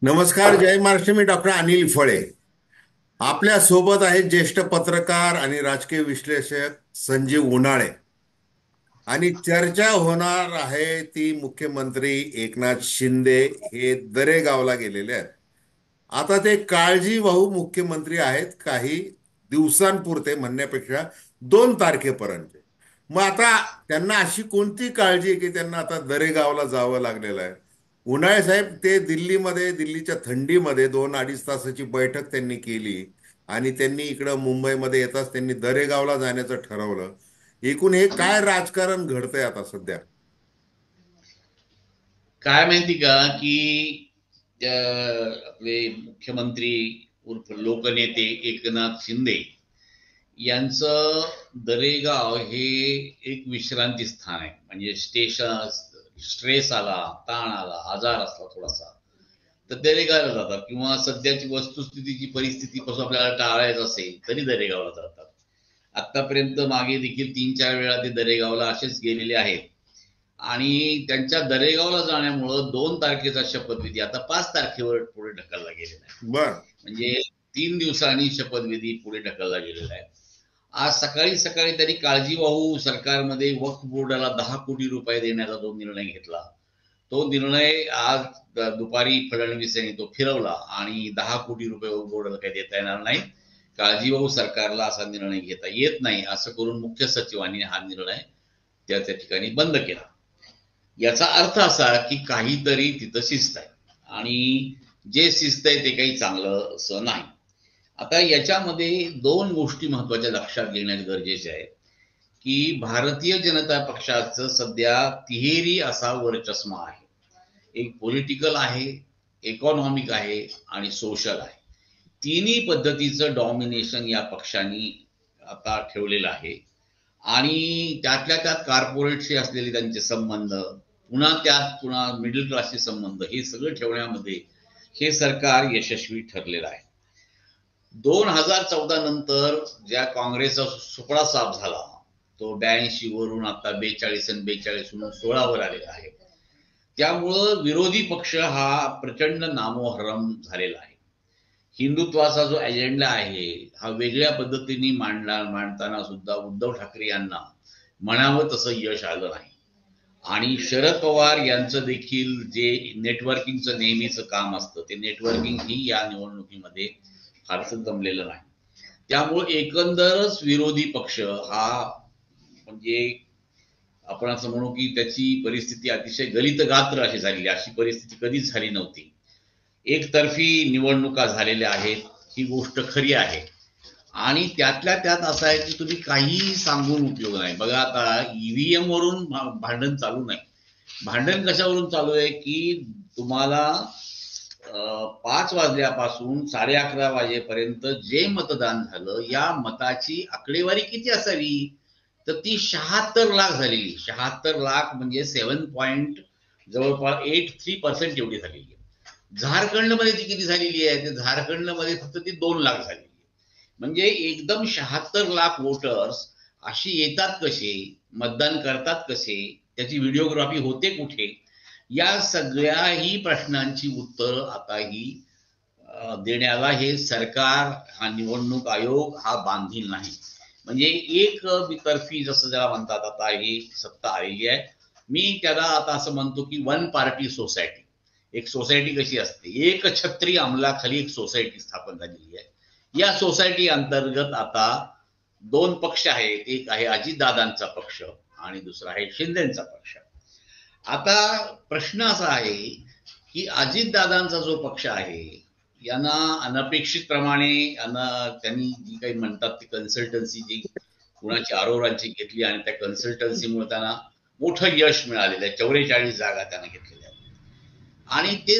नमस्कार, जय महाराष्ट्र. मी डॉक्टर अनिल फळे. आपल्या सोबत आहेत ज्येष्ठ पत्रकार आणि राजकीय विश्लेषक संजीव उन्हाळे. आणि चर्चा होणार आहे ती मुख्यमंत्री एकनाथ शिंदे हे दरेगावला गेलेले आहेत. आता ते काळजीवाहू मुख्यमंत्री आहेत काही दिवसांपुरते म्हणण्यापेक्षा 2 तारखेपर्यंत. मग आता त्यांना अशी कोणती काळजी आहे की त्यांना आता दरेगावला जावं लागलेलं आहे? उन्हाळे साहेब, ते दिल्लीमध्ये, दिल्लीच्या थंडीमध्ये 2-2.5 तासाची बैठक त्यांनी केली आणि त्यांनी इकडं मुंबईमध्ये येताच त्यांनी दरेगावला जाण्याचं ठरवलं. एकूण हे काय राजकारण घडतंय आता सध्या? काय माहिती का की आपले मुख्यमंत्री उर्फ लोकनेते एकनाथ शिंदे यांचं दरेगाव हे एक विश्रांती स्थान आहे. म्हणजे स्टेशन, स्ट्रेस आला, ताण आला, आजार असला थोडासा तर दरेगावला जातात, किंवा सध्याची वस्तुस्थितीची परिस्थितीपासून आपल्याला टाळायचं असेल तरी दरेगावला जातात. आतापर्यंत मागे देखील 3-4 वेळा ते दरेगावला असेच गेलेले आहेत. आणि त्यांच्या दरेगावला जाण्यामुळं 2 तारखेचा शपथविधी आता 5 तारखेवर पुढे ढकलला गेलेला आहे. बर. म्हणजे 3 दिवसांनी शपथविधी पुढे ढकलला गेलेला आहे. आज सकाळी सकाळी त्यांनी काळजीवाहू सरकारमध्ये वक्फ बोर्डाला 10 कोटी रुपये देण्याचा जो निर्णय घेतला, तो निर्णय आज दुपारी फडणवीस यांनी तो फिरवला आणि 10 कोटी रुपये वक्फ बोर्डाला काही देता येणार नाही, काळजीवाहू सरकारला असा निर्णय घेता येत नाही, असं करून मुख्य सचिवांनी हा निर्णय त्या ठिकाणी बंद केला. याचा अर्थ असा की काहीतरी तिथं शिस्त आहे आणि जे शिस्त आहे ते काही चांगलं असं नाही. आता याच्यामध्ये 2 गोष्टी महत्वाच्या लक्षात घेण्यात गरजेचे आहे की भारतीय जनता पक्षाचं सध्या तिहेरी असा वरचष्मा आहे. एक पॉलिटिकल आहे, इकॉनॉमिक आहे आणि सोशल आहे. तिन्ही पद्धतीचं डॉमिनेशन या पक्षांनी आता ठेवलेलं आहे. आणि त्यातल्या त्यात कॉर्पोरेटशी असलेले त्यांचे संबंध, पुन्हा मिडल क्लासचे संबंध, हे सगळं ठेवण्यामध्ये हे सरकार यशस्वी ठरलेलं आहे. 2014 नंतर ज्या काँग्रेसचा सुपडा साफ झाला, तो 82 वरून आता 42 आणि 42 म्हणून 16 वर आलेला आहे. त्यामुळं विरोधी पक्ष हा प्रचंड नामोहरम झालेला आहे. हिंदुत्वाचा जो अजेंडा आहे हा वेगळ्या पद्धतीने मांडताना सुद्धा उद्धव ठाकरे यांना म्हणावं तसं यश आलं नाही. आणि शरद पवार यांचं देखील जे नेटवर्किंगचं नेहमीचं काम असतं, ते नेटवर्किंग ही या निवडणुकीमध्ये फारसं जमलेलं नाही. त्यामुळे एकंदरच विरोधी पक्ष हा, म्हणजे आपण असं म्हणू की त्याची परिस्थिती अतिशय गलितगात्र अशी झालेली, अशी परिस्थिती कधीच झाली नव्हती. एकतर्फी निवडणुका झालेल्या आहेत, ही गोष्ट खरी आहे. आणि त्यातल्या त्यात असं आहे की तुम्ही काही सांगून उपयोग नाही. बघा, आता ईव्हीएम वरून भांडण चालू नाही. भांडण कशावरून चालू आहे की तुम्हाला 5 वाजल्यापासून 11:30 वाजेपर्यंत जे मतदान झालं, या मताची आकडेवारी किती असावी, तर ती 76 लाख झालेली. 76 लाख म्हणजे 7 जवळपास 83% एवढी झालेली आहे. झारखंडमध्ये ती किती झालेली आहे, ते झारखंडमध्ये फक्त ती 2 लाख झालेली आहे. म्हणजे एकदम 76 लाख वोटर्स अशी येतात कसे, मतदान करतात कसे, त्याची व्हिडिओग्राफी होते कुठे, या सगळ्याही प्रश्नांची उत्तर आता ही देण्याला हे सरकार, हा निवडणूक आयोग हा बांधील नाही. म्हणजे एक तर्फी जसं ज्याला म्हणतात आता ही सत्ता आलेली आहे. मी त्याला आता असं म्हणतो की वन पार्टी सोसायटी. एक सोसायटी कशी असते, एक छत्री अंमलाखाली एक सोसायटी स्थापन झालेली आहे. या सोसायटी अंतर्गत आता 2 पक्ष आहेत. एक आहे अजितदादांचा पक्ष आणि दुसरा आहे शिंदेचा पक्ष. आता प्रश्न असा आहे की अजितदादांचा जो पक्ष आहे यांना अनपेक्षित प्रमाणे त्यांनी जी काही म्हणतात ती कन्सल्टन्सी जी कुणाची अरोरांची घेतली आणि त्या कन्सल्टन्सीमुळे त्यांना मोठं यश मिळालेलं आहे. 44 जागा त्यांना घेतलेल्या आहेत. आणि ते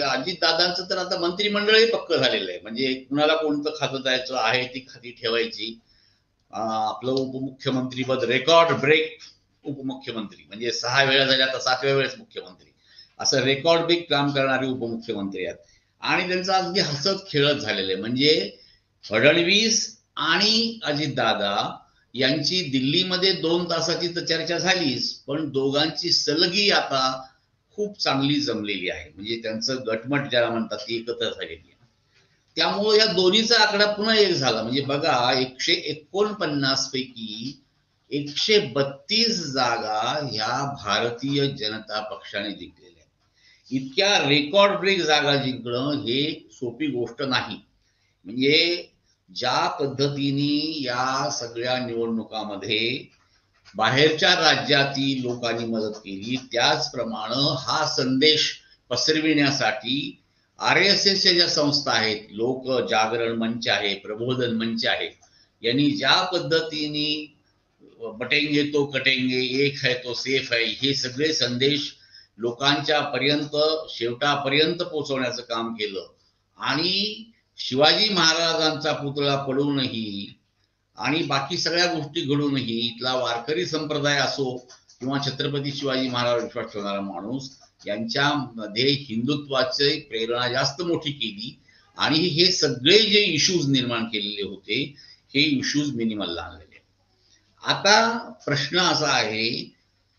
अजितदादांचं तर आता मंत्रिमंडळही पक्क झालेलं आहे. म्हणजे कुणाला कोणतं खातं द्यायचं आहे ती खाती ठेवायची. आपलं उपमुख्यमंत्रीपद रेकॉर्ड ब्रेक उपमुख्यमंत्री, म्हणजे 6 वेळा झाल्या तर 7व्या वेळेस मुख्यमंत्री, असं रेकॉर्ड ब्रेक काम करणारे उपमुख्यमंत्री आहेत. आणि त्यांचं अगदी हसत खेळत झालेलं आहे. म्हणजे फडणवीस आणि अजितदादा यांची दिल्लीमध्ये 2 तासाची तर चर्चा झालीच, पण दोघांची सलगी आता खूप चांगली जमलेली आहे. म्हणजे त्यांचं गटमट ज्याला म्हणतात ती एकत्र झालेली आहे. त्यामुळे या दोन्हीचा आकडा पुन्हा एक झाला. म्हणजे बघा 149 पैकी 132 जागा ह्या भारतीय जनता पक्षाने जिंकलेल्या आहेत. इतक्या रेकॉर्ड ब्रेक जागा जिंकणं हे सोपी गोष्ट नाही. म्हणजे ज्या पद्धतीने या सगळ्या निवडणुकामध्ये बाहेरच्या राज्यातील लोकांनी मदत केली, त्याचप्रमाणे हा संदेश पसरविण्यासाठी RSSच्या ज्या संस्था आहेत, लोक जागरण मंच आहे, प्रबोधन मंच आहे, यांनी ज्या पद्धतीने बटेंगे तो कटेंगे, एक है तो सेफ है, हे सगळे संदेश लोकांच्या पर्यंत शेवटापर्यंत पोहोचवण्याचं काम केलं. आणि शिवाजी महाराजांचा पुतळा पडूनही आणि बाकी सगळ्या गोष्टी घडूनही इथला वारकरी संप्रदाय असो किंवा छत्रपती शिवाजी महाराज विश्वास ठेवणारा माणूस यांच्यामध्ये हिंदुत्वाची प्रेरणा जास्त मोठी केली आणि हे सगळे जे इश्यूज निर्माण केलेले होते हे इश्यूज मिनिमलला आणलेले. आता प्रश्न असा आहे,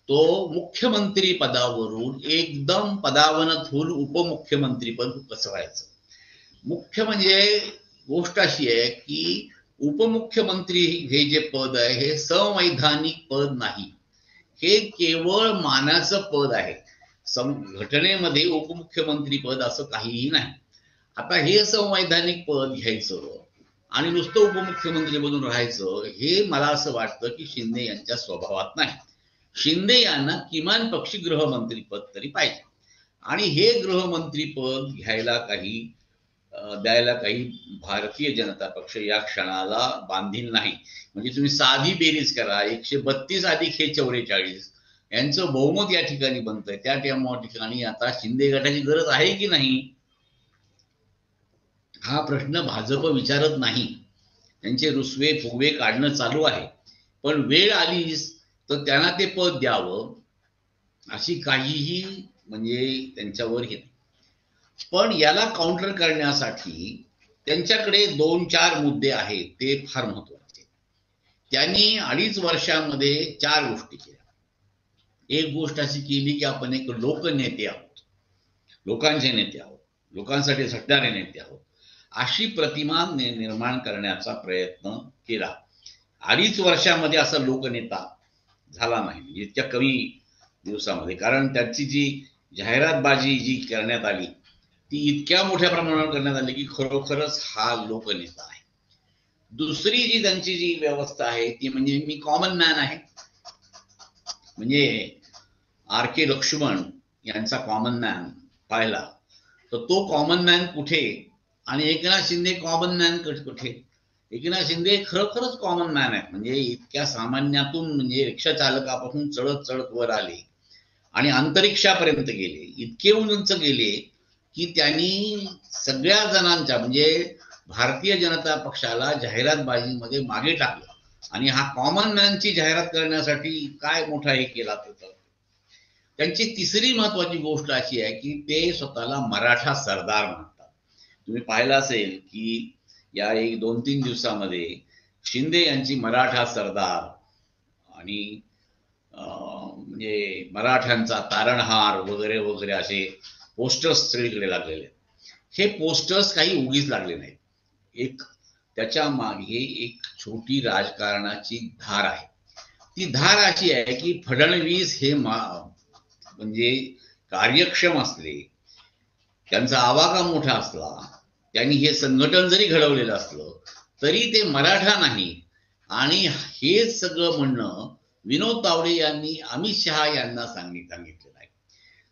तो मुख्यमंत्री पदावरून एकदम पदावनत होऊन उपमुख्यमंत्री पद कसं व्हायचं. मुख्य म्हणजे गोष्ट अशी आहे की उपमुख्यमंत्री हे जे पद आहे हे संवैधानिक पद नाही, हे केवळ मानाचं पद आहे. घटनेमध्ये उपमुख्यमंत्री पद असं काहीही नाही. आता हे संवैधानिक पद घ्यायचं आणि नुसतं उपमुख्यमंत्री बनून राहायचं हे मला असं वाटतं की शिंदे यांच्या स्वभावात नाही. शिंदे यांना किमान पक्षी गृहमंत्री पद तरी पाहिजे आणि हे गृहमंत्री पद द्यायला काही भारतीय जनता पक्ष या क्षणाला बांधील नाही. म्हणजे तुम्ही साधी बेरीज करा, 132 अधिक हे 44 यांचं बहुमत या ठिकाणी बनतंय. त्या ठिकाणी आता शिंदे गटाची गरज आहे की नाही हा प्रश्न भाजप विचारत नाही. त्यांचे रुसवे फुगवे काढणं चालू आहे, पण वेळ आलीच तर त्यांना ते पद द्यावं अशी काहीही म्हणजे त्यांच्यावर येत. पण याला काउंटर करण्यासाठी त्यांच्याकडे 2-4 मुद्दे आहेत, ते फार महत्वाचे. त्यांनी 2.5 वर्षामध्ये 4 गोष्टी केल्या. एक गोष्ट अशी केली की आपण एक लोकनेते आहोत, लोकांचे नेते आहोत, लोकांसाठी झटणारे नेते आहोत अशी प्रतिमा निर्माण करण्याचा प्रयत्न केला. 2.5 वर्षामध्ये असा लोकनेता झाला नाही इतक्या कमी दिवसामध्ये, कारण त्याची जी जाहिरातबाजी जी करण्यात आली ती इतक्या मोठ्या प्रमाणावर करण्यात आली की खरोखरच हा लोकनेता आहे. दुसरी जी त्यांची जी व्यवस्था आहे ती म्हणजे मी कॉमन मॅन आहे. म्हणजे RK लक्ष्मण यांचा कॉमन मॅन पाहिला तर तो कॉमन मॅन कुठे आणि एकनाथ शिंदे कॉमन मॅन कुठे. एकनाथ शिंदे खरोखरच कॉमन मॅन आहे. म्हणजे इतक्या सामान्यातून म्हणजे रिक्षा चालकापासून चढत चढत वर आले आणि अंतरिक्षापर्यंत गेले, इतके उंच गेले की त्यांनी सगळ्या जणांच्या म्हणजे भारतीय जनता पक्षाला जाहिरातबाजीमध्ये मागे टाकलं आणि हा कॉमन मॅनची जाहिरात करण्यासाठी काय मोठा हे केला होता. त्यांची तिसरी महत्वाची गोष्ट अशी आहे की ते स्वतःला मराठा सरदार म्हणतात. तुम्ही पाहिलं असेल की या 1-2-3 दिवसामध्ये शिंदे यांची मराठा सरदार आणि म्हणजे मराठ्यांचा तारणहार वगैरे वगैरे असे पोस्टर्स सगळीकडे लागलेले आहेत. हे पोस्टर्स काही उगीच लागले नाहीत. एक त्याच्या मागे एक छोटी राजकारणाची धार आहे. ती धार अशी आहे की फडणवीस हे म्हणजे कार्यक्षम असले, त्यांचा आवाका मोठा असला, त्यांनी हे संघटन जरी घडवलेलं असलं तरी ते मराठा नाही. आणि हे सगळं म्हणणं विनोद तावडे यांनी अमित शहा यांना सांगितलेलं आहे.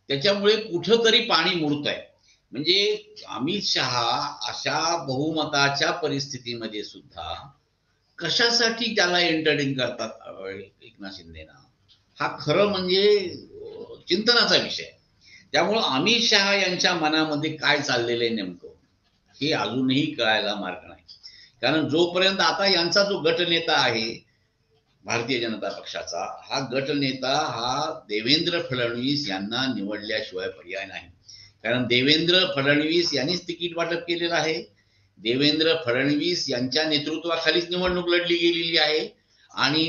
त्याच्यामुळे कुठंतरी पाणी मुरतंय. म्हणजे अमित शहा अशा बहुमताच्या परिस्थितीमध्ये सुद्धा कशासाठी त्याला एंटरटेन करतात एकनाथ शिंदेना, हा खरं म्हणजे चिंतनाचा विषय. त्यामुळं अमित शहा यांच्या मनामध्ये काय चाललेलं आहे नेमकं हे अजूनही कळायला मार्ग नाही. कारण जोपर्यंत आता यांचा जो गटनेता आहे भारतीय जनता पक्षाचा, हा गटनेता हा देवेंद्र फडणवीस यांना निवडल्याशिवाय पर्याय नाही. कारण देवेंद्र फडणवीस यांनीच तिकीट वाटप केलेलं आहे. देवेंद्र फडणवीस यांच्या नेतृत्वाखालीच निवडणूक लढली गेलेली आहे आणि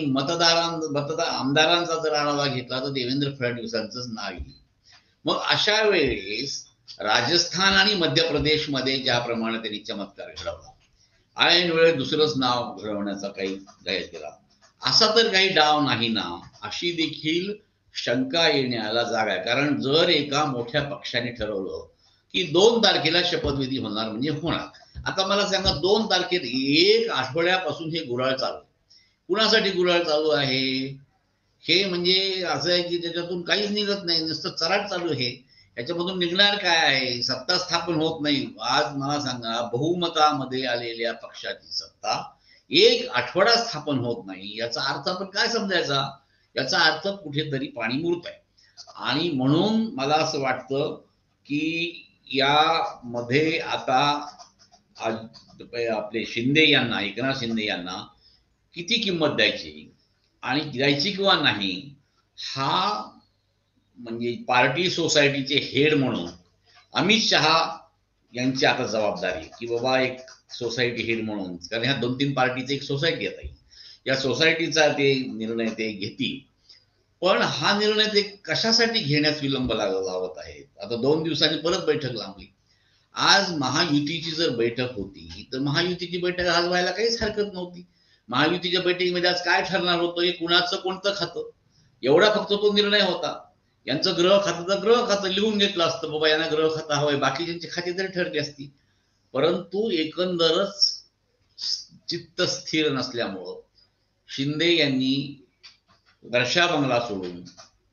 आमदारांचा जर आढावा घेतला तर देवेंद्र फडणवीसांचंच नाव येईल. मग अशा वेळेस राजस्थान आणि मध्य प्रदेशमध्ये ज्याप्रमाणे त्यांनी चमत्कार घडवला, ऐन वेळेस दुसरंच नाव घडवण्याचा काही प्रयत्न केला, असा तर काही डाव नाही ना, अशी देखील शंका येण्याला जागा आहे. कारण जर एका मोठ्या पक्षाने ठरवलं की 2 तारखेला शपथविधी होणार म्हणजे होणार, आता मला सांगा 2 तारखेत 1 आठवड्यापासून हे गुराळ चालू, कुणासाठी गुराळ चालू आहे? हे म्हणजे असं आहे की त्याच्यातून काहीच निघत नाही, नुसतं चराट चालू आहे. याच्यामधून निघणार काय आहे? सत्ता स्थापन होत नाही. आज मला सांगा, बहुमतामध्ये आलेल्या पक्षाची सत्ता 1 आठवडा स्थापन होत नाही, याचा अर्थ आपण काय समजायचा? याचा अर्थ कुठेतरी पाणी मुरत आहे. आणि म्हणून मला असं वाटतं की यामध्ये आता आपले शिंदे यांना, एकनाथ शिंदे यांना किती किंमत द्यायची आणि द्यायची किंवा नाही, हा म्हणजे पार्टी सोसायटीचे हेड म्हणून अमित शहा यांची आता जबाबदारी, की बाबा एक सोसायटी हेड म्हणून, कारण ह्या 2-3 पार्टीचे एक सोसायटी आहे, या सोसायटीचा ते निर्णय ते घेतील. पण हा निर्णय ते कशासाठी घेण्यास विलंब लावत आहेत? आता 2 दिवसांनी परत बैठक लावली. आज महायुतीची जर बैठक होती तर महायुतीची बैठक आज व्हायला काहीच हरकत नव्हती. महायुतीच्या बैठकीमध्ये आज काय ठरणार होतं? हे कुणाचं कोणतं खातं, एवढा फक्त तो निर्णय होता. यांचं गृह खातं तर गृह खातं लिहून घेतलं असतं, बाबा यांना गृह खातं हवंय, बाकीच्यांची खाती तरी ठरली असती. परंतु एकंदरच चित्त स्थिर नसल्यामुळं शिंदे यांनी वर्षा बंगला सोडून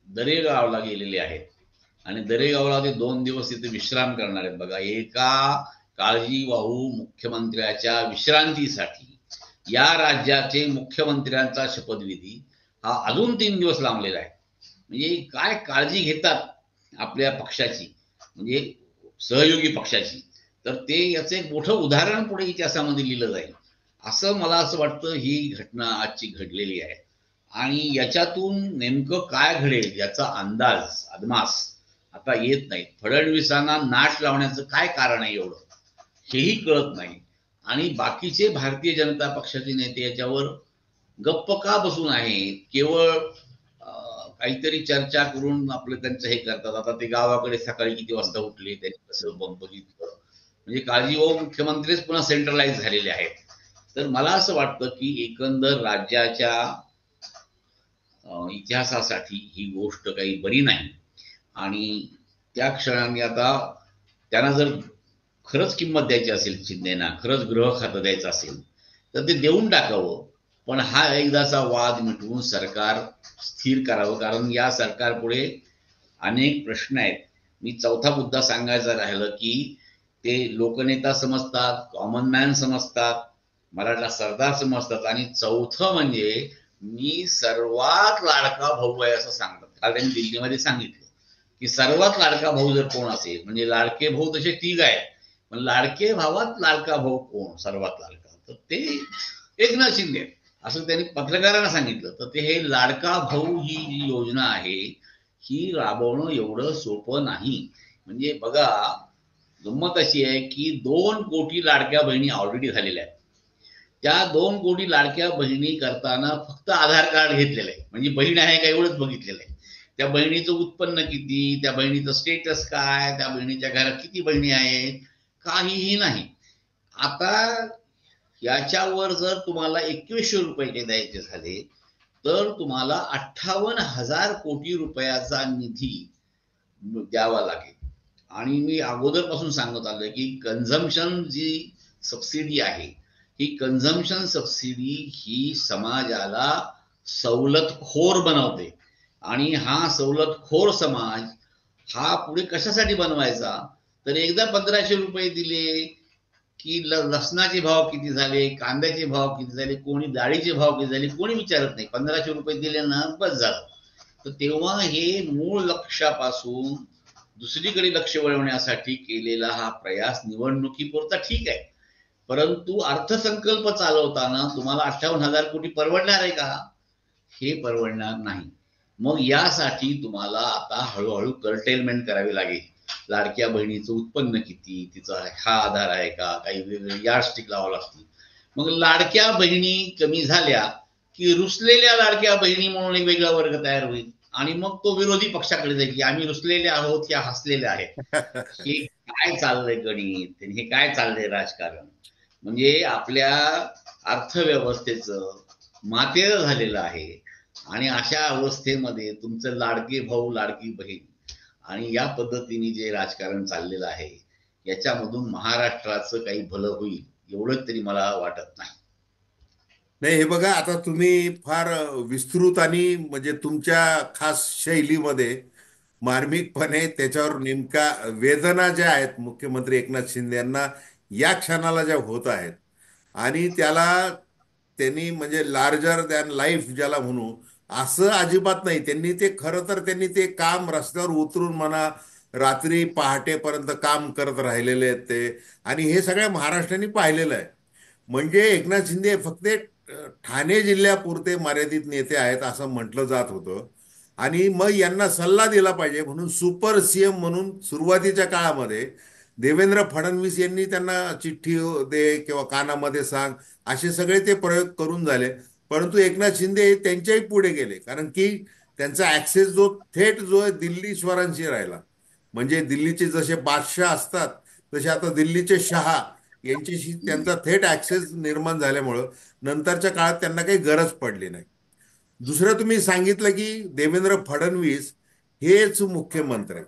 दरेगावला गेलेले आहेत आणि दरेगावला ते 2 दिवस तिथे विश्राम करणार आहेत. बघा, एका काळजीवाहू मुख्यमंत्र्याच्या विश्रांतीसाठी या राज्याचे मुख्यमंत्र्यांचा शपथविधी हा अजून 3 दिवस लांबलेला आहे. म्हणजे काय काळजी घेतात आपल्या पक्षाची, म्हणजे सहयोगी पक्षाची, तर ते याचं एक मोठं उदाहरण पुढे इतिहासामध्ये लिहिलं जाईल, असं मला असं वाटतं. ही घटना आजची घडलेली आहे आणि याच्यातून नेमकं काय घडेल याचा अंदाज, अदमास आता येत नाही. फडणवीसांना नाट लावण्याचं काय कारण आहे एवढं, हेही कळत नाही. आणि बाकीचे भारतीय जनता पक्षाचे नेते याच्यावर गप्प का बसून आहेत? केवळ काहीतरी चर्चा करून आपलं त्यांचं हे करतात. आता ते गावाकडे सकाळी किती वाजता उठले, त्यांनी कसं बघितलं, म्हणजे काळजीवाहू मुख्यमंत्रीच पुन्हा सेंट्रलाइज झालेले आहेत. तर मला असं वाटतं की एकंदर राज्याच्या इतिहासासाठी ही गोष्ट काही बरी नाही. आणि त्या क्षणाने आता त्यांना जर खरंच किंमत द्यायची असेल, शिंदेना खरंच गृह खातं द्यायचं असेल तर ते देऊन टाकावं. पण हा एकदाचा वाद मिटवून सरकार स्थिर करावं, कारण या सरकार पुढे अनेक प्रश्न आहेत. मी चौथा मुद्दा सांगायचा राहिलं की ते लोकनेता समजतात, कॉमन मॅन समजतात, मराठा सरदार समजतात, आणि चौथं म्हणजे मी सर्वात लाडका भाऊ आहे असं सांगतात. काल त्यांनी दिल्लीमध्ये सांगितलं की सर्वात लाडका भाऊ जर कोण असेल, म्हणजे लाडके भाऊ तसे 3 आहेत, पण लाडके भावात लाडका भाऊ कोण सर्वात लाडका, तर ते एकनाथ शिंदे असं त्यांनी पत्रकारांना सांगितलं. तर ते हे लाडका भाऊ ही जी योजना आहे ही राबवणं एवढं सोपं नाही. म्हणजे बघा, गंमत अशी आहे की 2 कोटी लाडक्या बहिणी ऑलरेडी झालेल्या आहेत. त्या 2 कोटी लाडक्या बहिणी करताना फक्त आधार कार्ड घेतलेलं आहे, म्हणजे बहीण आहे का एवढंच बघितलेलं आहे. त्या बहिणीचं उत्पन्न किती, त्या बहिणीचं स्टेटस काय, त्या बहिणीच्या घरात किती बहिणी आहेत, काहीही नाही. आता याच्यावर जर तुम्हाला 2100 रुपये द्यायचे झाले तर तुम्हाला 58,000 कोटी रुपयाचा निधी द्यावा लागेल. आणि मी अगोदरपासून सांगत आलोय की कन्झम्पशन जी सबसिडी आहे, ही कन्झम्पशन सबसिडी ही समाजाला सवलतखोर बनवते. आणि हा सवलतखोर समाज हा पुढे कशासाठी बनवायचा? तर एकदा 1500 रुपये दिले की लसणाचे भाव किती झाले, कांद्याचे भाव किती झाले, कोणी डाळीचे भाव किती झाले कोणी विचारत नाही. 1500 रुपये दिले ना बस झालं. तर तेव्हा हे मूळ लक्ष्यापासून दुसरीकडे लक्ष वळवण्यासाठी केलेला हा प्रयास निवडणुकीपुरता ठीक आहे, परंतु अर्थसंकल्प चालवताना तुम्हाला 58,000 कोटी परवडणार आहे का? हे परवडणार नाही. मग यासाठी तुम्हाला आता हळूहळू कर्टेलमेंट करावी लागेल. लाडक्या बहिणीचं उत्पन्न किती, तिचा हा आधार आहे का, काही वेगवेगळे यार्डस्टिक लावावं लागतील. मग लाडक्या बहिणी कमी झाल्या की रुसलेल्या लाडक्या बहिणी म्हणून एक वेगळा वर्ग तयार होईल. आणि मग तो विरोधी पक्षाकडे जाईल की आम्ही रुसलेले आहोत या हसलेले आहेत. हे काय चाललंय गणित, हे काय चाललंय राजकारण. म्हणजे आपल्या अर्थव्यवस्थेचं मातेर झालेलं आहे. आणि अशा अवस्थेमध्ये तुमचं लाडके भाऊ लाडकी बहीण आणि या पद्धतीने जे राजकारण चाललेलं आहे, याच्यामधून महाराष्ट्राचं काही भलं होईल एवढंच तरी मला वाटत नाही. नाही, हे बघा, आता तुम्ही फार विस्तृत आणि म्हणजे तुमच्या खास शैलीमध्ये मार्मिकपणे त्याच्यावर नेमका वेदना ज्या आहेत मुख्यमंत्री एकनाथ शिंदे यांना या क्षणाला ज्या होत आहेत, आणि त्याला त्यांनी म्हणजे लार्जर दॅन लाईफ ज्याला म्हणू, असं अजिबात नाही. त्यांनी ते खरं तर त्यांनी ते काम रस्त्यावर उतरून म्हणा, रात्री पहाटेपर्यंत काम करत राहिलेले आहेत ते, आणि हे सगळ्या महाराष्ट्राने पाहिलेलं आहे. म्हणजे एकनाथ शिंदे फक्त ठाणे जिल्ह्यापुरते मर्यादित नेते आहेत असं म्हटलं जात होतं. आणि मग यांना सल्ला दिला पाहिजे म्हणून सुपर सीएम म्हणून सुरुवातीच्या काळामध्ये देवेंद्र फडणवीस यांनी त्यांना चिठ्ठी दे किंवा कानामध्ये सांग, असे सगळे ते प्रयोग करून झाले. परंतु एकनाथ शिंदे त्यांच्याही पुढे गेले, कारण की त्यांचा ऍक्सेस जो थेट जो आहे दिल्लीश्वरांशी राहिला. म्हणजे दिल्लीचे जसे बादशाह असतात, तसे आता दिल्लीचे शहा यांच्याशी त्यांचा थेट ऍक्सेस निर्माण झाल्यामुळं नंतरच्या काळात त्यांना काही गरज पडली नाही. दुसरं तुम्ही सांगितलं की देवेंद्र फडणवीस हेच मुख्यमंत्री आहेत.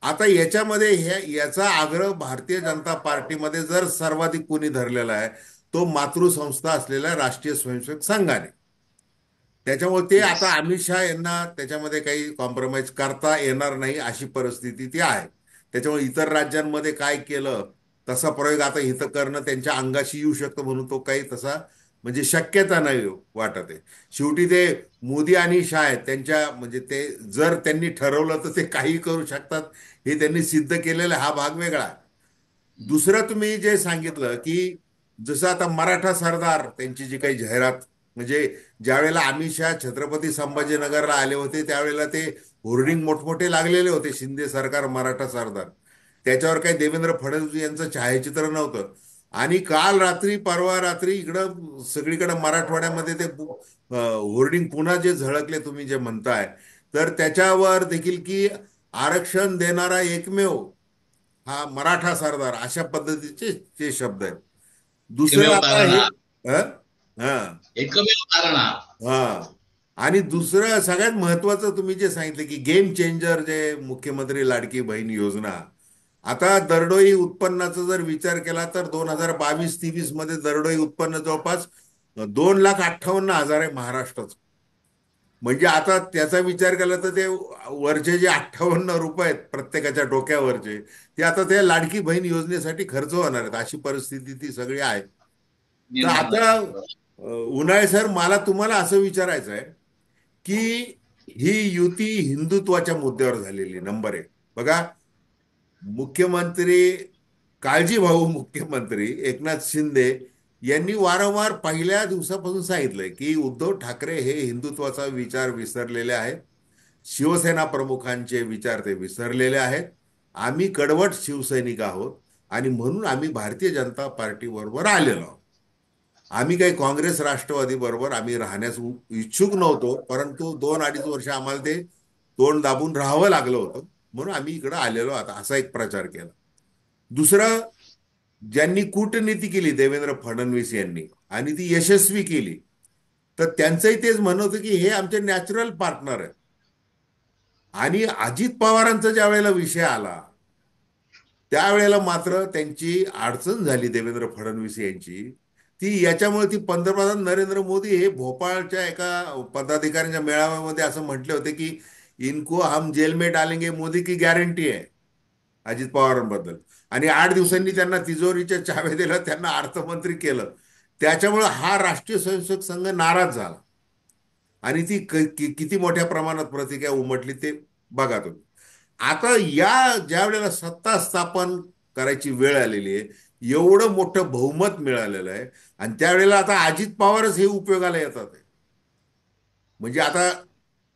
आता याच्यामध्ये याचा आग्रह भारतीय जनता पार्टीमध्ये जर सर्वाधिक कोणी धरलेला आहे, तो मातृसंस्था असलेल्या राष्ट्रीय स्वयंसेवक संघाने. त्याच्यामुळे ते येस. आता अमित शहा यांना त्याच्यामध्ये काही कॉम्प्रोमाइज करता येणार नाही अशी परिस्थिती ती आहे. त्याच्यामुळे इतर राज्यांमध्ये काय केलं तसा प्रयोग आता इथं करणं त्यांच्या अंगाशी येऊ शकतं, म्हणून तो काही तसा म्हणजे शक्यता नाही वाटत आहे. शेवटी ते मोदी आणि शाह आहेत, त्यांच्या म्हणजे ते जर त्यांनी ठरवलं तर ते काही करू शकतात, हे त्यांनी सिद्ध केलेला हा भाग वेगळा आहे. दुसरं तुम्ही जे सांगितलं की जसं आता मराठा सरदार त्यांची जी काही जाहिरात, म्हणजे ज्यावेळेला अमित शहा छत्रपती संभाजीनगरला आले होते त्यावेळेला ते होर्डिंग मोठमोठे लागलेले होते, शिंदे सरकार मराठा सरदार. त्याच्यावर काही देवेंद्र फडणवीस यांचं छायाचित्र नव्हतं. आणि काल रात्री परवा रात्री इकडं सगळीकडे मराठवाड्यामध्ये ते होर्डिंग पुन्हा जे झळकले तुम्ही जे म्हणताय, तर त्याच्यावर देखील की आरक्षण देणारा एकमेव हा मराठा सरदार, अशा पद्धतीचे ते शब्द आहेत. दुसरं एकमेव आता हे तारणहार. हं? हा, एकमेव तारणहार. हा. आणि दुसरं सगळ्यात महत्वाचं तुम्ही जे सांगितलं की गेम चेंजर जे मुख्यमंत्री लाडकी बहीण योजना. आता दरडोई उत्पन्नाचा जर विचार केला तर 2022-23 मध्ये दरडोई उत्पन्न जवळपास 2,58,000 आहे महाराष्ट्राचं. म्हणजे आता त्याचा विचार केला तर ते वरचे जे 58 रुपये आहेत प्रत्येकाच्या डोक्यावरचे, ते आता त्या लाडकी बहीण योजनेसाठी खर्च होणार आहेत, अशी परिस्थिती ती सगळी आहे. तर निर्माण आता झाली. उन्हाळे सर, मला तुम्हाला असं विचारायचं आहे की ही युती हिंदुत्वाच्या मुद्द्यावर झालेली, नंबर एक. बघा, मुख्यमंत्री काळजीभाऊ मुख्यमंत्री एकनाथ शिंदे यांनी वारंवार पहिल्या दिवसापासून सांगितलंय की उद्धव ठाकरे हे हिंदुत्वाचा विचार विसरलेले आहेत, शिवसेना प्रमुखांचे विचार ते विसरलेले आहेत. आम्ही कडवट शिवसैनिक आहोत आणि म्हणून आम्ही भारतीय जनता पार्टी बरोबर आलेलो आहोत. आम्ही काही काँग्रेस राष्ट्रवादी बरोबर आम्ही राहण्यास इच्छुक नव्हतो, परंतु 2-2.5 वर्ष आम्हाला ते तोंड दाबून राहावं लागलं होतं, म्हणून आम्ही इकडं आलेलो आता, असा एक प्रचार केला. दुसरं, ज्यांनी कूटनीती केली देवेंद्र फडणवीस यांनी आणि ती यशस्वी केली, तर त्यांचंही तेच म्हणणं होतं की हे आमचे नॅचरल पार्टनर आहेत. आणि अजित पवारांचा ज्या वेळेला विषय आला त्यावेळेला मात्र त्यांची अडचण झाली देवेंद्र फडणवीस यांची. ती याच्यामुळे ती पंतप्रधान नरेंद्र मोदी हे भोपाळच्या एका पदाधिकाऱ्यांच्या मेळाव्यामध्ये असं म्हटले होते की इनको हम जेल में डालेंगे, मोदी की गॅरंटी आहे अजित पवारांबद्दल. आणि 8 दिवसांनी त्यांना तिजोरीच्या चाव्या दिल्या, त्यांना अर्थमंत्री केलं. त्याच्यामुळे हा राष्ट्रीय स्वयंसेवक संघ नाराज झाला आणि ती किती मोठ्या प्रमाणात प्रतिक्रिया उमटली ते बघा तुम्ही. आता या ज्या वेळेला सत्ता स्थापन करायची वेळ आलेली आहे, एवढं मोठं बहुमत मिळालेलं आहे, आणि त्यावेळेला आता अजित पवारच हे उपयोगाला येतात आहे. म्हणजे आता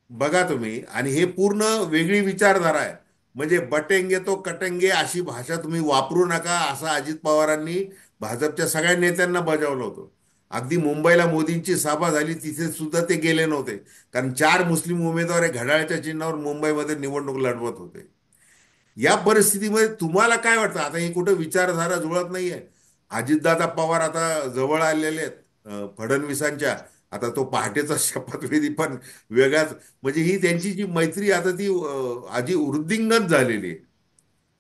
बघा तुम्ही, आणि हे पूर्ण वेगळी विचारधारा आहे. म्हणजे बटेंगे तो कटेंगे अशी भाषा तुम्ही वापरू नका, असं अजित पवारांनी भाजपच्या सगळ्या नेत्यांना बजावलं होतं. अगदी मुंबईला मोदींची सभा झाली तिथे सुद्धा ते गेले नव्हते, कारण 4 मुस्लिम उमेदवार हे घड्याळाच्या चिन्हावर मुंबईमध्ये निवडणूक लढवत होते. या परिस्थितीमध्ये तुम्हाला काय वाटतं? आता ही कुठं विचारधारा जुळत नाहीये. अजितदादा पवार आता जवळ आलेले आहेत फडणवीसांच्या. आता तो पहाटेचा शपथविधी पण वेगळाच, म्हणजे ही त्यांची जी मैत्री आता ती आजी वृद्धिंगत झालेली आहे.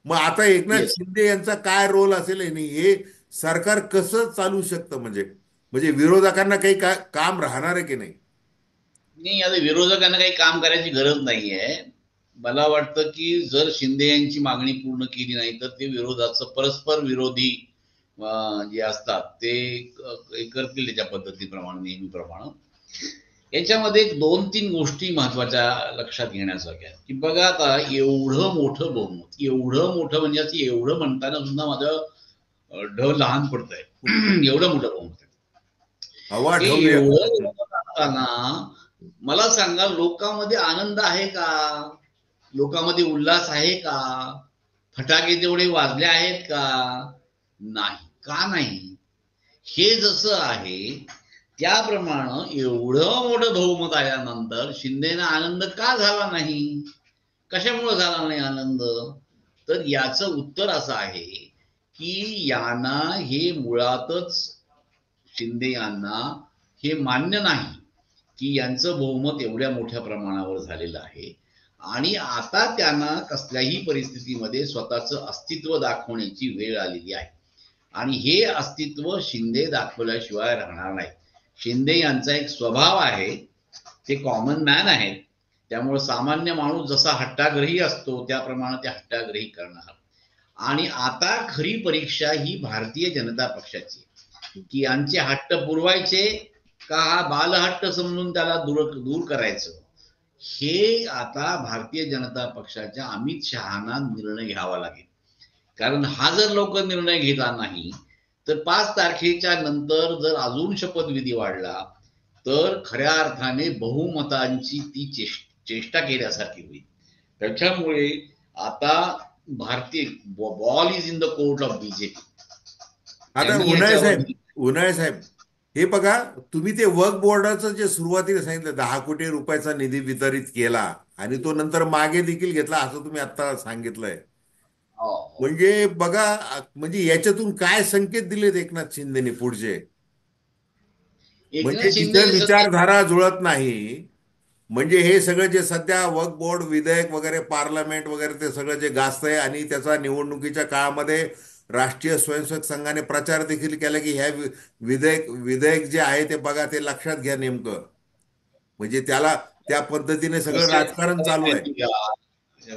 मग आता एकनाथ येस. शिंदे यांचा काय रोल असेल आणि हे सरकार कसं चालू शकतं? म्हणजे म्हणजे विरोधकांना काही काम राहणार आहे की नाही? नाही, आता विरोधकांना काही काम करायची गरज नाहीये. मला वाटतं की जर शिंदे यांची मागणी पूर्ण केली नाही तर ते विरोधाचं परस्पर विरोधी जे असतात ते करतील त्याच्या पद्धतीप्रमाणे, नेहमीप्रमाणे. याच्यामध्ये 2-3 गोष्टी महत्वाच्या लक्षात घेण्यासारख्या आहेत की बघा, आता एवढं मोठं बहुमत, एवढं मोठं म्हणजे असं एवढं म्हणताना सुद्धा माझं ढ लहान पडतंय. एवढं मोठं बहुमत आहे. हवा हे ठेवूया. एवढं बहुमत असताना मला सांगा, लोकांमध्ये आनंद आहे का? लोकांमध्ये उल्हास आहे का? फटाके तेवढे वाजले आहेत का? नाही. का नाही? हे जसं आहे त्याप्रमाणे एवढं मोठं बहुमत आल्यानंतर शिंदेना आनंद का झाला नाही? कशामुळे झाला नाही आनंद? तर याचं उत्तर असं आहे की यांना हे मुळातच, शिंदे यांना हे मान्य नाही की यांचं बहुमत एवढ्या मोठ्या प्रमाणावर झालेलं आहे आणि आता त्यांना कसल्याही परिस्थितीमध्ये स्वतःचं अस्तित्व दाखवण्याची वेळ आलेली आहे आणि हे अस्तित्व शिंदे दाखवल्याशिवाय राहणार नाही. शिंदे यांचा एक स्वभाव आहे, ते कॉमन मॅन आहेत, त्यामुळे सामान्य माणूस जसा हट्टाग्रही असतो त्याप्रमाणे ते हट्टाग्रही करणार. आणि आता खरी परीक्षा ही भारतीय जनता पक्षाची, की यांचे हट्ट पुरवायचे का हा बालहट्ट समजून त्याला दूर करायचं, हे आता भारतीय जनता पक्षाच्या अमित शहाना निर्णय घ्यावा लागेल. कारण हा जर लवकर निर्णय घेतला नाही तर 5 तारखेच्या नंतर जर अजून शपथविधी वाढला तर खऱ्या अर्थाने बहुमतांची ती चेष्टा केल्यासारखी होईल. त्याच्यामुळे आता भारतीय ball is in the court of BJP. आता त्यांनी उन्हाळे साहेब, ह्याच्यावरती उन्हाळे साहेब, हे बघा, तुम्ही ते वक्फ बोर्डाचं जे सुरुवातीला सांगितलं 10 कोटी रुपयाचा निधी वितरित केला आणि तो नंतर मागे देखील घेतला असं तुम्ही आता सांगितलंय. म्हणजे बघा, म्हणजे याच्यातून काय संकेत दिलेत एकनाथ शिंदेने पुढचे? म्हणजे एकनाथ शिंदे जिथं सध्या विचारधारा जुळत नाही, म्हणजे हे सगळं जे सध्या वक्फ बोर्ड विधेयक वगैरे पार्लमेंट वगैरे ते सगळं जे गाजतंय आणि त्याचा निवडणुकीच्या काळामध्ये राष्ट्रीय स्वयंसेवक संघाने प्रचार देखील केला की ह्या विधेयक विधेयक जे आहे ते बघा, ते लक्षात घ्या नेमकं. म्हणजे त्याला त्या पद्धतीने सगळं कसे राजकारण चालू आहे. माहिती का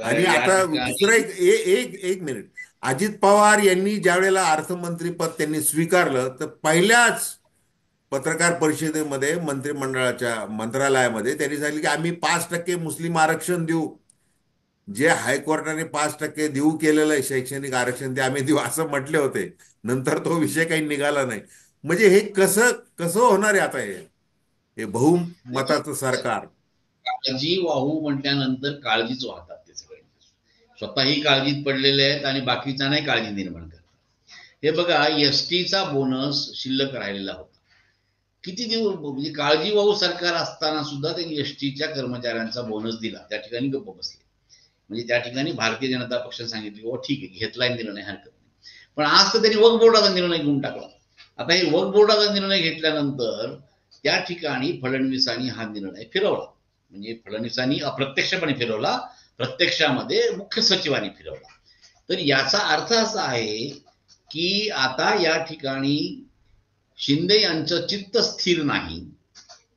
आणि या आता दुसरं ठिकाणी? एक मिनिट, अजित पवार यांनी ज्या वेळेला अर्थमंत्री पद त्यांनी स्वीकारलं तर पहिल्याच पत्रकार परिषदेमध्ये मंत्रालयामध्ये त्यांनी सांगितलं की आम्ही 5% मुस्लिम आरक्षण देऊ. जे हायकोर्टाने 5% देऊ केलेलं आहे शैक्षणिक आरक्षण ते आम्ही देऊ असं म्हटले होते. नंतर तो विषय काही निघाला नाही. म्हणजे हे कसं कसं होणार आहे आता? हे बहुमताचं सरकार. काळजी वाहू म्हटल्यानंतर काळजीच वाहतात ते सगळे. स्वतःही काळजीत पडलेले आहेत आणि बाकीच्यांनाही काळजी निर्माण करतात. हे बघा, एसटीचा बोनस शिल्लक राहिलेला होता किती दिवस, म्हणजे काळजीवाहू सरकार असताना सुद्धा त्यांनी एसटीच्या कर्मचाऱ्यांचा बोनस दिला, त्या ठिकाणी गप्प बसले. म्हणजे त्या ठिकाणी भारतीय जनता पक्षाने सांगितले, हो ठीक आहे, घेतलाय निर्णय, हरकत नाही. पण आज तर त्यांनी वक्फ बोर्डाचा निर्णय घेऊन टाकला. आता हे वक्फ बोर्डाचा निर्णय घेतल्यानंतर त्या ठिकाणी फडणवीसांनी हा निर्णय फिरवला. म्हणजे फडणवीसांनी अप्रत्यक्षपणे फिरवला, प्रत्यक्षामध्ये मुख्य सचिवांनी फिरवला. तर याचा अर्थ असा आहे की आता या ठिकाणी शिंदे यांचं चित्त स्थिर नाही,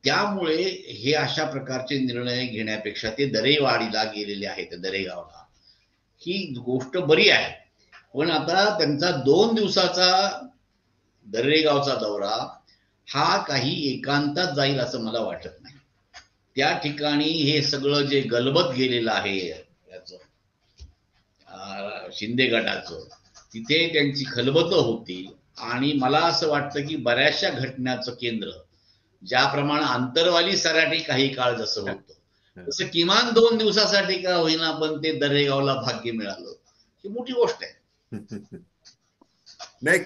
त्यामुळे हे अशा प्रकारचे निर्णय घेण्यापेक्षा ते दरेवाडीला गेलेले आहेत, दरेगावला. ही गोष्ट बरी आहे, पण आता त्यांचा 2 दिवसाचा दरेगावचा दौरा हा काही एकांतात जाईल असं मला वाटत नाही. त्या ठिकाणी हे सगळं जे गलबत गेलेलं आहे याचं, शिंदे गटाचं, तिथे त्यांची खलबत होतील. आणि मला असं वाटतं की बऱ्याचशा घटनाचं केंद्र, ज्याप्रमाणे आंतरवाली सराठी काही काळ जसं होतं तसं किमान 2 दिवसासाठी का होईना पण ते दरेगावला भाग्य मिळालं, ही मोठी गोष्ट आहे. नाही,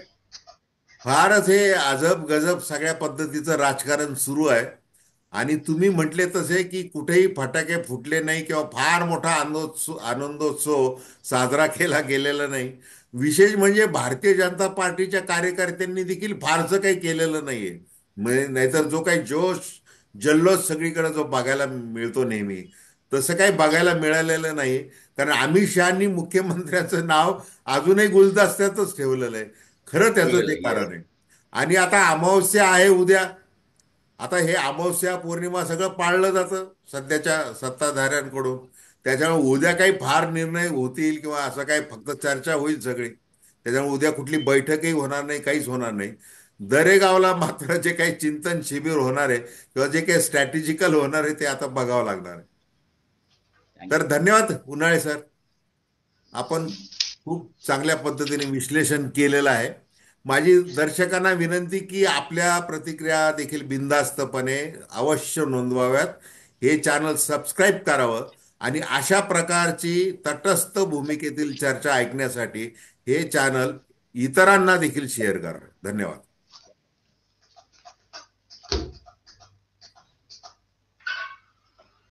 फारच हे अजब गजब सगळ्या पद्धतीचं राजकारण सुरू आहे. आणि तुम्ही म्हटले तसे की कुठेही फटाके फुटले नाही किंवा फार मोठा आनंदोत्सव साजरा केला गेलेला नाही. विशेष म्हणजे भारतीय जनता पार्टीच्या कार्यकर्त्यांनी देखील फारसं काही केलेलं नाहीये. म्हणजे नाहीतर जो काही जोश जल्लोष सगळीकडे जो बघायला मिळतो नेहमी, तसं काही बघायला मिळालेलं नाही. कारण अमित शहानी मुख्यमंत्र्यांचं नाव अजूनही गुलदस्त्यातच ठेवलेलं आहे. खरं त्याचं ते कारण आहे. आणि आता अमावस्या आहे उद्या. आता हे अमावस्या पौर्णिमा सगळं पाळलं जातं सध्याच्या सत्ताधाऱ्यांकडून. त्याच्यामुळे उद्या काही फार निर्णय होतील किंवा असं काही फक्त चर्चा होईल सगळी. त्याच्यामुळे उद्या कुठली बैठकही होणार नाही, काहीच होणार नाही. दरेगावला मात्र जे काही चिंतन शिबिर होणार आहे किंवा जे काही स्ट्रॅटेजिकल होणार आहे ते आता बघावं लागणार आहे. तर थँक्यू. धन्यवाद उन्हाळे सर. आपण खूप चांगल्या पद्धतीने विश्लेषण केलेलं आहे. माझी दर्शकांना विनंती की आपल्या प्रतिक्रिया देखील बिनधास्तपणे अवश्य नोंदवाव्यात. हे चॅनल सबस्क्राईब करावं आणि अशा प्रकारची तटस्थ भूमिकेतील चर्चा ऐकण्यासाठी हे चॅनल इतरांना देखील शेअर करा. धन्यवाद.